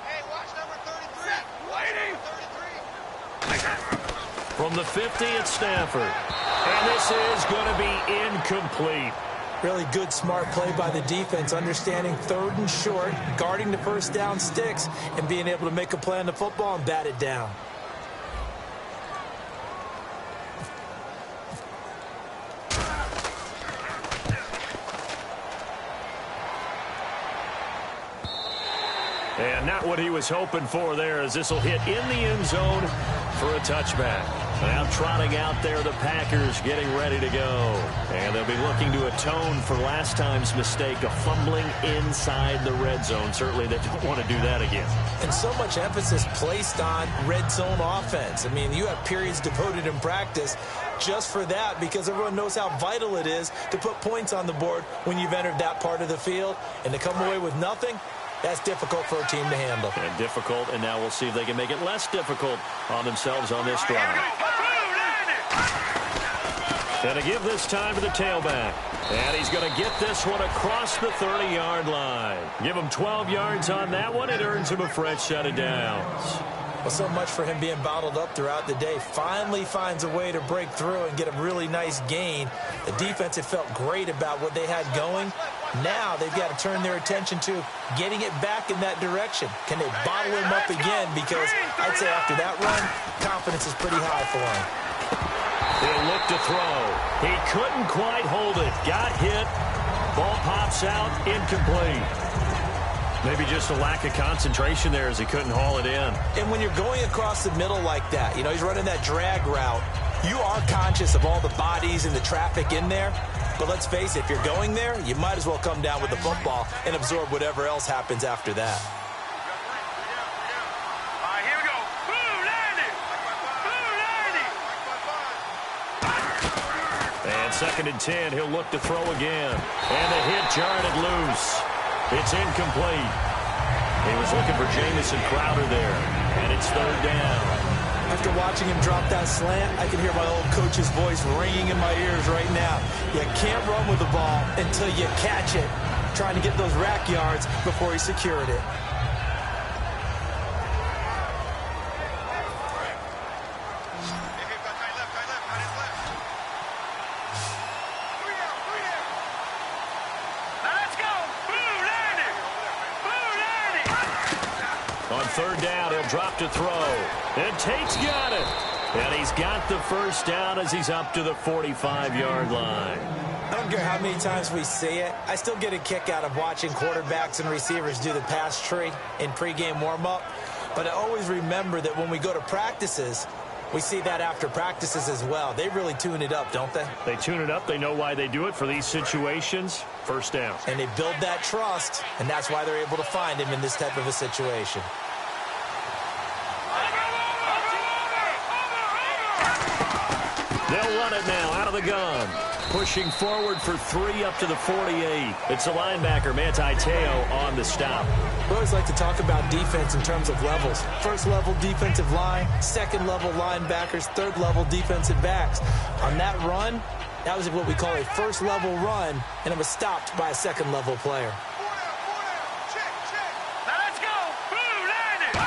Hey, watch number 33. Waiting. 33. From the 50 at Stafford. And this is going to be incomplete. Really good, smart play by the defense, understanding third and short, guarding the first down sticks, and being able to make a play on the football and bat it down. And not what he was hoping for there, as this will hit in the end zone for a touchback. Now trotting out there, the Packers getting ready to go. And they'll be looking to atone for last time's mistake of fumbling inside the red zone. Certainly they don't want to do that again. And so much emphasis placed on red zone offense. I mean, you have periods devoted in practice just for that, because everyone knows how vital it is to put points on the board when you've entered that part of the field. And to come away with nothing, that's difficult for a team to handle. And difficult, and now we'll see if they can make it less difficult on themselves on this drive. And to give this time to the tailback. And he's going to get this one across the 30-yard line. Give him 12 yards on that one. It earns him a fresh set of downs. Well, so much for him being bottled up throughout the day. Finally finds a way to break through and get a really nice gain. The defense had felt great about what they had going. Now they've got to turn their attention to getting it back in that direction. Can they bottle him up again? Because I'd say after that run, confidence is pretty high for him. He'll look to throw. He couldn't quite hold it. Got hit. Ball pops out. Incomplete. Maybe just a lack of concentration there as he couldn't haul it in. And when you're going across the middle like that, you know, he's running that drag route, you are conscious of all the bodies and the traffic in there. But let's face it, if you're going there, you might as well come down with the football and absorb whatever else happens after that. All right, here we go. Blue landing. Blue landing. And 2nd and 10, he'll look to throw again. And the hit jarred it loose. It's incomplete. He was looking for Jamison Crowder there. And it's 3rd down. After watching him drop that slant, I can hear my old coach's voice ringing in my ears right now. You can't run with the ball until you catch it. Trying to get those rack yards before he secured it. Now let's go. Blue landing. Blue landing. On 3rd down, he'll drop to throw. And Tate's got it. And he's got the first down as he's up to the 45-yard line. I don't care how many times we see it. I still get a kick out of watching quarterbacks and receivers do the pass tree in pregame warm-up. But I always remember that when we go to practices, we see that after practices as well. They really tune it up, don't they? They tune it up. They know why they do it for these situations. First down. And they build that trust, and that's why they're able to find him in this type of a situation. They'll run it now out of the gun. Pushing forward for 3 up to the 48. It's a linebacker, Manti Te'o, on the stop. We always like to talk about defense in terms of levels. First level defensive line, second level linebackers, third level defensive backs. On that run, that was what we call a first level run, and it was stopped by a second level player. Now let's go. Blue landing.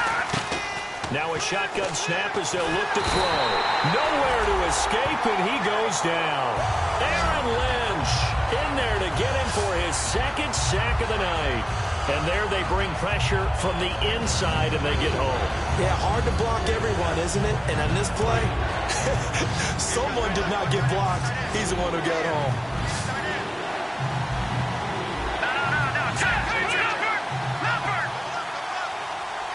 Now a shotgun snap as they'll look to throw. Nowhere to escape, and he goes down. Aaron Lynch in there to get him for his 2nd sack of the night. And there they bring pressure from the inside, and they get home. Yeah, hard to block everyone, isn't it? And on this play, someone did not get blocked. He's the one who got home. No. Check. Leopard.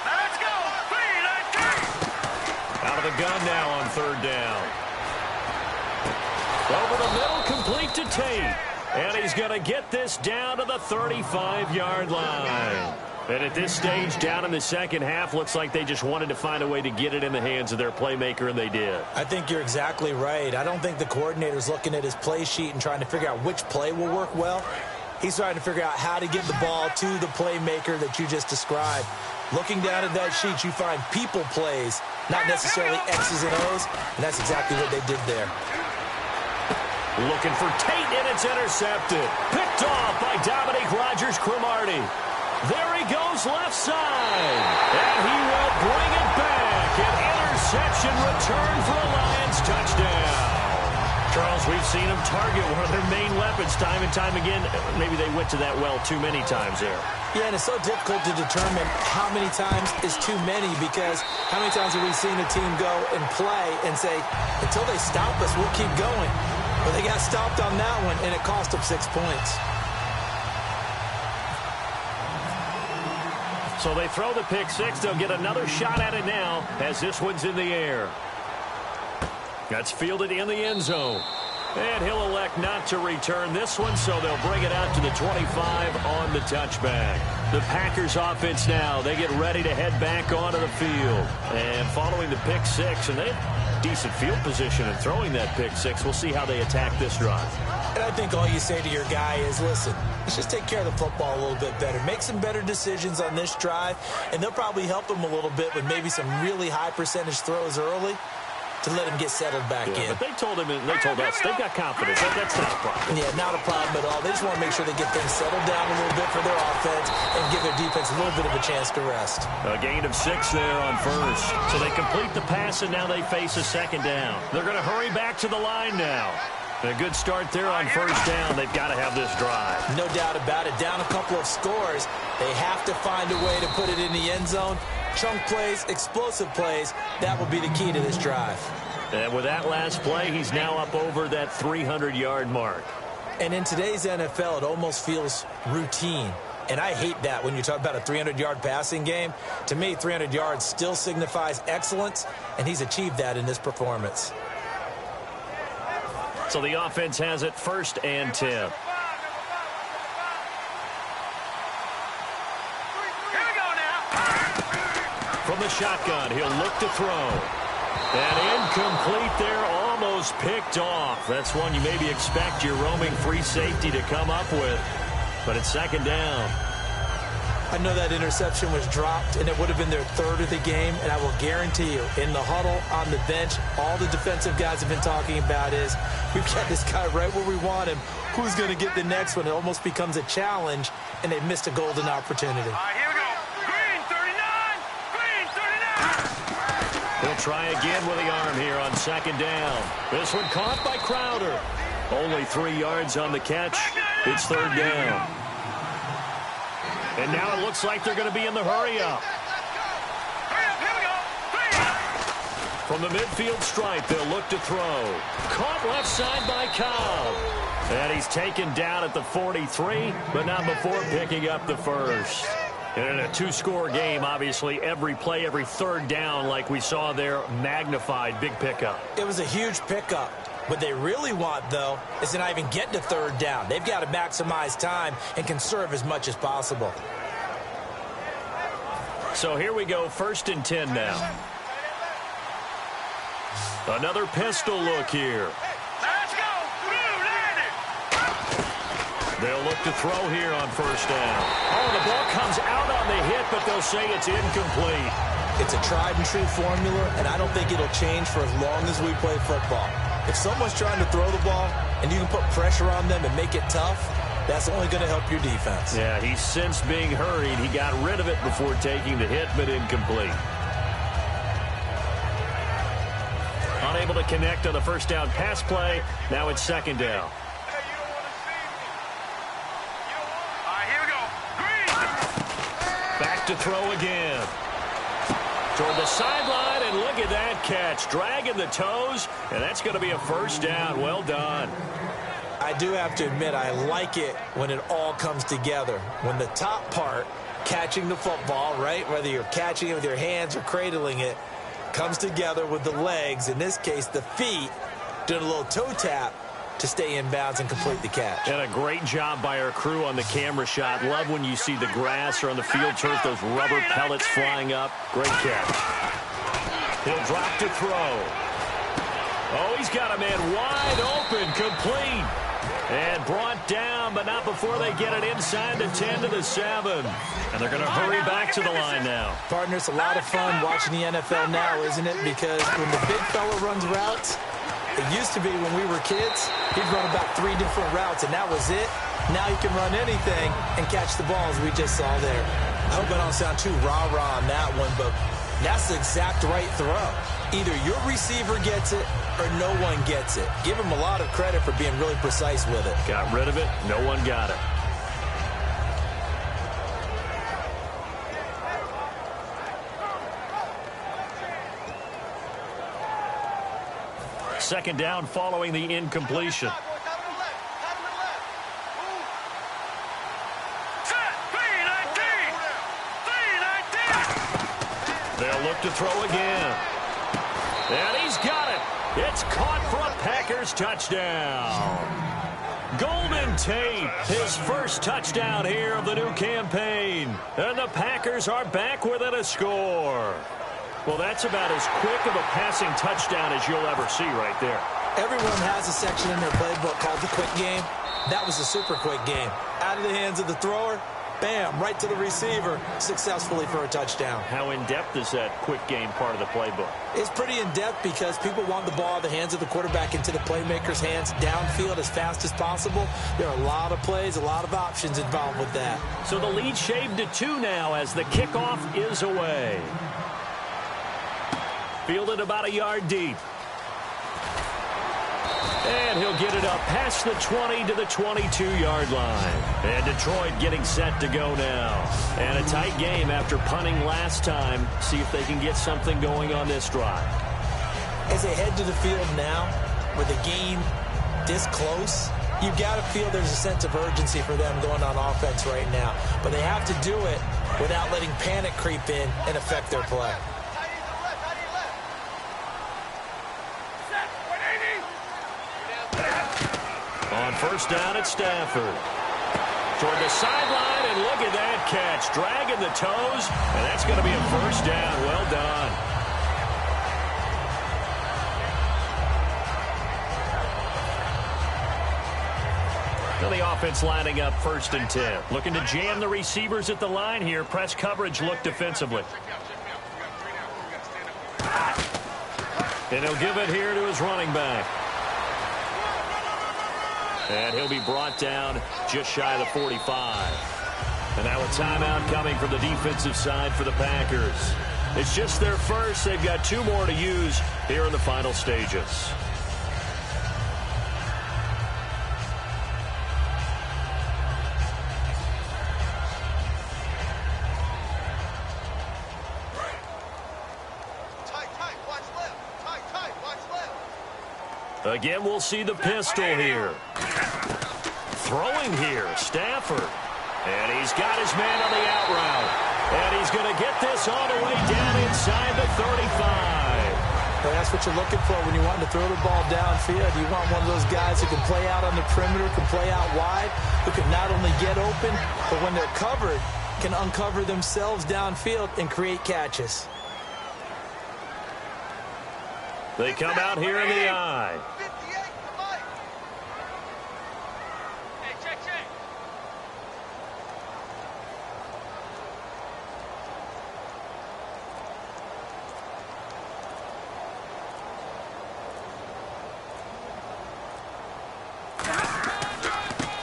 Now let's go. 3, 9, 3. Out of the gun now on 3rd down. Over the middle, complete to Tate. And he's going to get this down to the 35-yard line. And at this stage, down in the second half, looks like they just wanted to find a way to get it in the hands of their playmaker, and they did. I think you're exactly right. I don't think the coordinator's looking at his play sheet and trying to figure out which play will work well. He's trying to figure out how to get the ball to the playmaker that you just described. Looking down at that sheet, you find people plays, not necessarily X's and O's, and that's exactly what they did there. Looking for Tate, and it's intercepted. Picked off by Dominique Rodgers-Cromartie. There he goes left side. And he will bring it back and Interception return for a Lions touchdown. Charles, we've seen them target one of their main weapons time and time again. Maybe they went to that well too many times there. Yeah, and it's so difficult to determine how many times is too many, because how many times have we seen a team go and play and say, until they stop us, we'll keep going. But they got stopped on that one, and it cost them 6 points. So they throw the pick six. They'll get another shot at it now as this one's in the air. That's fielded in the end zone. And he'll elect not to return this one, so they'll bring it out to the 25 on the touchback. The Packers offense now, they get ready to head back onto the field. And following the pick six, and they have decent field position in throwing that pick six. We'll see how they attack this drive. And I think all you say to your guy is, listen, let's just take care of the football a little bit better. Make some better decisions on this drive, and they'll probably help him a little bit with maybe some really high percentage throws early to let him get settled back in. But they told him, and they told us, they've got confidence. That's not a problem. Yeah, not a problem at all. They just want to make sure they get things settled down a little bit for their offense and give their defense a little bit of a chance to rest. A gain of 6 there on first. So they complete the pass, and now they face a second down. They're going to hurry back to the line now. A good start there on first down. They've got to have this drive. No doubt about it. Down a couple of scores. They have to find a way to put it in the end zone. Chunk plays, explosive plays. That will be the key to this drive. And with that last play, he's now up over that 300-yard mark. And in today's NFL, it almost feels routine. And I hate that when you talk about a 300-yard passing game. To me, 300 yards still signifies excellence, and he's achieved that in this performance. So the offense has it 1st and 10. Here we go now. From the shotgun, he'll look to throw. And incomplete there, almost picked off. That's one you maybe expect your roaming free safety to come up with. But it's second down. I know that interception was dropped, and it would have been their 3rd of the game. And I will guarantee you, in the huddle, on the bench, all the defensive guys have been talking about is, we've got this guy right where we want him. Who's going to get the next one? It almost becomes a challenge, and they've missed a golden opportunity. All right, here we go. Green 39. Green 39. He'll try again with the arm here on second down. This one caught by Crowder. Only 3 yards on the catch. It's 3rd down. And now it looks like they're going to be in the hurry-up. Hurry up, here we go. From the midfield stripe, they'll look to throw. Caught left side by Cobb. And he's taken down at the 43, but not before picking up the first. And in a 2-score game, obviously, every play, every 3rd down, like we saw there, magnified, big pickup. It was a huge pickup. What they really want, though, is to not even get to 3rd down. They've got to maximize time and conserve as much as possible. So here we go, 1st and 10 now. Another pistol look here. Let's go. Blue landed. They'll look to throw here on 1st down. Oh, the ball comes out on the hit, but they'll say it's incomplete. It's a tried-and-true formula, and I don't think it'll change for as long as we play football. If someone's trying to throw the ball and you can put pressure on them and make it tough, that's only going to help your defense. Yeah, he's since being hurried. He got rid of it before taking the hit, but incomplete. Unable to connect on the 1st down pass play. Now it's 2nd down. All right, here we go. Green. Back to throw again. Toward the sideline, and look at that catch. Dragging the toes, and that's going to be a 1st down. Well done. I do have to admit, I like it when it all comes together. When the top part, catching the football, right, whether you're catching it with your hands or cradling it, comes together with the legs, in this case the feet, doing a little toe tap to stay in bounds and complete the catch. And a great job by our crew on the camera shot. Love when you see the grass or on the field turf, those rubber pellets flying up. Great catch. He'll drop to throw. Oh, he's got a man wide open, complete. And brought down, but not before they get it inside the 10 to the 7. And they're going to hurry back to the line now. Partner, it's a lot of fun watching the NFL now, isn't it? Because when the big fella runs routes, it used to be when we were kids, he'd run about 3 different routes, and that was it. Now he can run anything and catch the ball, as we just saw there. I hope I don't sound too rah-rah on that one, but That's the exact right throw. Either your receiver gets it or no one gets it. Give him a lot of credit for being really precise with it. Got rid of it. No one got it. Second down following the incompletion. They'll look to throw again. And he's got it. It's caught for a Packers touchdown. Golden Tate, his first touchdown here of the new campaign. And the Packers are back within a score. Well, that's about as quick of a passing touchdown as you'll ever see right there. Everyone has a section in their playbook called the quick game. That was a super quick game. Out of the hands of the thrower, bam, right to the receiver, successfully for a touchdown. How in-depth is that quick game part of the playbook? It's pretty in-depth because people want the ball out of the hands of the quarterback into the playmaker's hands downfield as fast as possible. There are a lot of plays, a lot of options involved with that. So the lead shaved to 2 now as the kickoff is away. Fielded about a yard deep. And he'll get it up past the 20 to the 22-yard line. And Detroit getting set to go now. And a tight game after punting last time. See if they can get something going on this drive. As they head to the field now, with the game this close, you've got to feel there's a sense of urgency for them going on offense right now. But they have to do it without letting panic creep in and affect their play. On first down at Stafford. Toward the sideline, and look at that catch. Dragging the toes, and that's going to be a first down. Well done. Now the offense lining up 1st and 10. Looking to jam the receivers at the line here. Press coverage look defensively. And he'll give it here to his running back. And he'll be brought down just shy of the 45. And now a timeout coming from the defensive side for the Packers. It's just their first. They've got 2 more to use here in the final stages. Again, we'll see the pistol here. Throwing here, Stafford. And he's got his man on the out route. And he's going to get this all the way down inside the 35. Well, that's what you're looking for when you want to throw the ball downfield. You want one of those guys who can play out on the perimeter, can play out wide, who can not only get open, but when they're covered, can uncover themselves downfield and create catches. They come out here in the eye.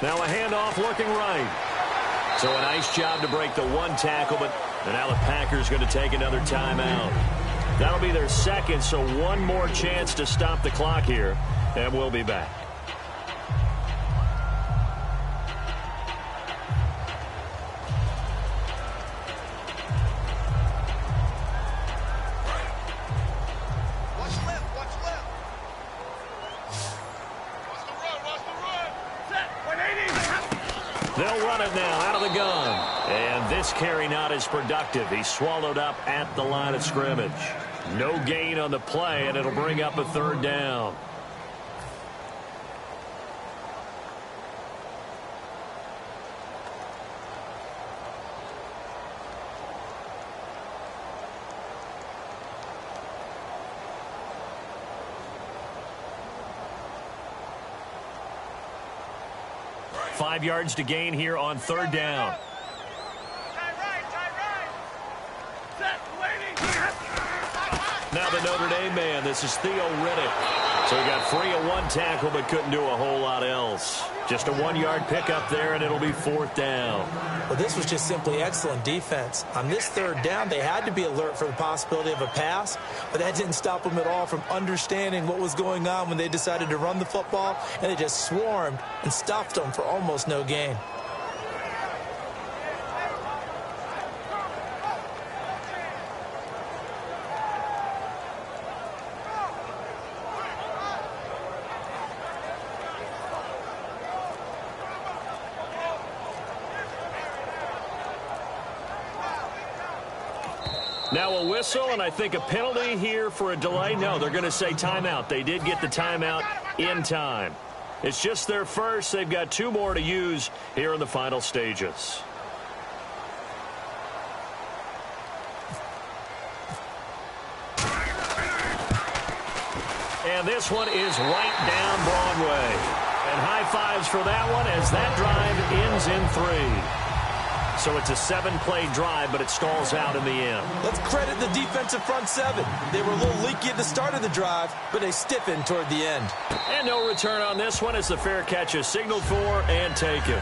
Now a handoff looking right. So a nice job to break the 1 tackle, but now the Packers going to take another timeout. That'll be their second, so 1 more chance to stop the clock here, and we'll be back. Watch left, watch left. Watch the run. Set, 180. They'll run it now out of the gun. And this carry not as productive. He's swallowed up at the line of scrimmage. No gain on the play, and it'll bring up a 3rd down. Five yards to gain here on 3rd down. Now the Notre Dame man, this is Theo Riddick. So he got free of one tackle but couldn't do a whole lot else. Just a 1-yard pickup there, and it'll be 4th down. Well, this was just simply excellent defense. On this 3rd down, they had to be alert for the possibility of a pass, but that didn't stop them at all from understanding what was going on when they decided to run the football, and they just swarmed and stuffed them for almost no gain. Now a whistle, and I think a penalty here for a delay. No, they're going to say timeout. They did get the timeout in time. It's just their first. They've got 2 more to use here in the final stages. And this one is right down Broadway. And high fives for that one as that drive ends in 3. So it's a 7-play drive, but it stalls out in the end. Let's credit the defensive front 7. They were a little leaky at the start of the drive, but they stiffened toward the end. And no return on this one as the fair catch is signaled for and taken.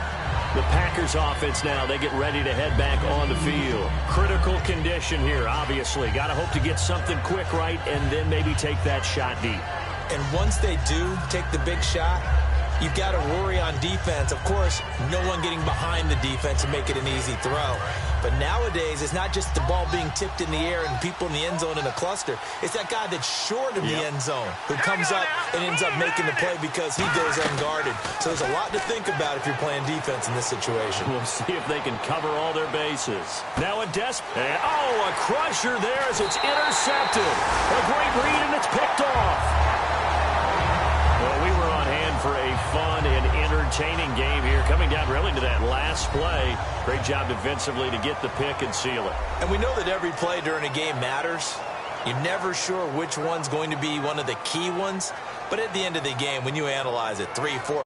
The Packers offense now, they get ready to head back on the field. Critical condition here, obviously. Got to hope to get something quick right and then maybe take that shot deep. And once they do take the big shot, you've got to worry on defense. Of course, no one getting behind the defense and make it an easy throw. But nowadays, it's not just the ball being tipped in the air and people in the end zone in a cluster. It's that guy that's short of the end zone who comes up and ends up making the play because he goes unguarded. So there's a lot to think about if you're playing defense in this situation. We'll see if they can cover all their bases. Now a a crusher there as it's intercepted. A great read, and it's picked off. Well, we were on hand for a fun and entertaining game here, coming down really to that last play. Great job defensively to get the pick and seal it. And we know that every play during a game matters. You're never sure which one's going to be one of the key ones. But at the end of the game, when you analyze it, 3, 4,